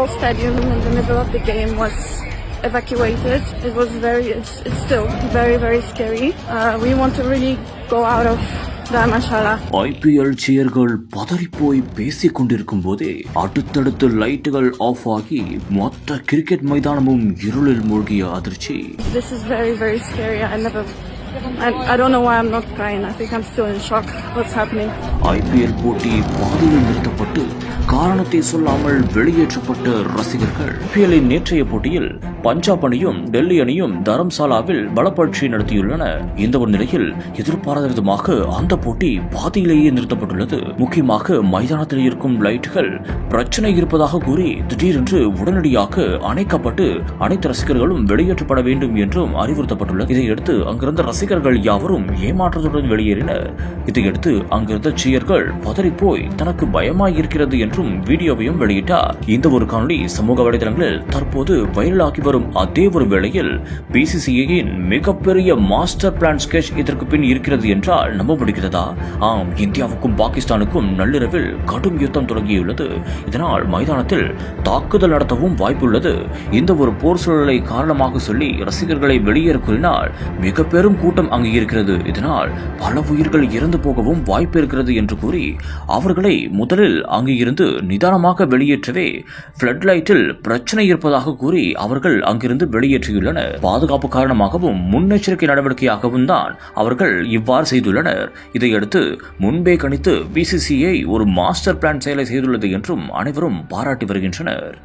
whole stadium in the middle of the game was evacuated. It's still very, very scary. We want to really go out of Dharamshala. IPL சியர்கள் பதறிப்போய் பேசிக் கொண்டிருக்கும் போதே அடுத்தடுத்து லைட்டுகள் of ஆகி மொத்த cricket மைதானமும் இருளில் மூழ்கிய அதிர்ச்சி. This is very, very scary. I don't know why I'm not crying. I think I'm still in shock. What's happening? IPL போட்டி பாதியில் நிறுத்தப்பட்டு காரணத்தை சொல்லாமல் வெளியேற்றப்பட்ட ரசிகர்கள். IPL-இன் நேற்றைய போட்டியில் பஞ்சாப் அணியும் டெல்லி அணியும் தரம்சாலாவில் பலப்பரட்சி நடத்தியுள்ளன. இந்த ஒரு நிலையில் எதிர்பாராத விதமாக அந்த போட்டி பாதியிலேயே நிறுத்தப்பட்டுள்ளது. முக்கியமாக மைதானத்தில் இருக்கும் லைட்டுகள் பிரச்சனை இருப்பதாக கூறி திடீரென்று உடனடியாக அணைக்கப்பட்டு அனைத்து ரசிகர்களும் வெளியேற்றப்பட வேண்டும் என்றும் அறிவுறுத்தப்பட்டுள்ளது. இதையடுத்து அங்கிருந்த ரசிகர்கள் யாவரும் ஏமாற்றத்துடன் வெளியேறினர். இதையடுத்து அங்கிருந்த சீயர்கள் பதறிப்போய் தனக்கு பயமாய் இருக்கிறது என்றும் வீடியோவையும் வெளியிட்டார். இந்த ஒரு காணொளி சமூக வலைதளங்களில் தற்போது வைரலாகி வரும் அதே ஒரு வேளையில் BCCI-யின் மிகப்பெரிய மாஸ்டர் பிளான் ஸ்கெட்ச் இதற்கு பின் இருக்கிறது என்றால் நம்ப முடிகிறதா? ஆம், இந்தியாவுக்கும் பாகிஸ்தானுக்கும் நள்ளிரவில் கடும் யுத்தம் தொடங்கியுள்ளது. இதனால் மைதானத்தில் தாக்குதல் நடத்தவும் வாய்ப்புள்ளது. இந்த ஒரு போர் சூழலை காரணமாக சொல்லி ரசிகர்களை வெளியேற கூறினால் மிக பெரும் கூட்டம் அங்கு இருக்கிறது. இதனால் பல உயிர்கள் இறந்து போகவும் வாய்ப்பு இருக்கிறது என்று கூறி அவர்களை முதலில் அங்கு இருந்து நிதானமாக வெளியேற்றவே பிளட் லைட்டில் பிரச்சனை இருப்பதாக கூறி அவர்கள் அங்கிருந்து வெளியேற்றியுள்ளனர். பாதுகாப்பு காரணமாகவும் முன்னெச்சரிக்கை நடவடிக்கையாகவும் தான் அவர்கள் இவ்வாறு செய்துள்ளனர். இதையடுத்து முன்பே கணித்து BCCI ஒரு மாஸ்டர் பிளான் செயலை செய்துள்ளது என்றும் அனைவரும் பாராட்டி வருகின்றனர்.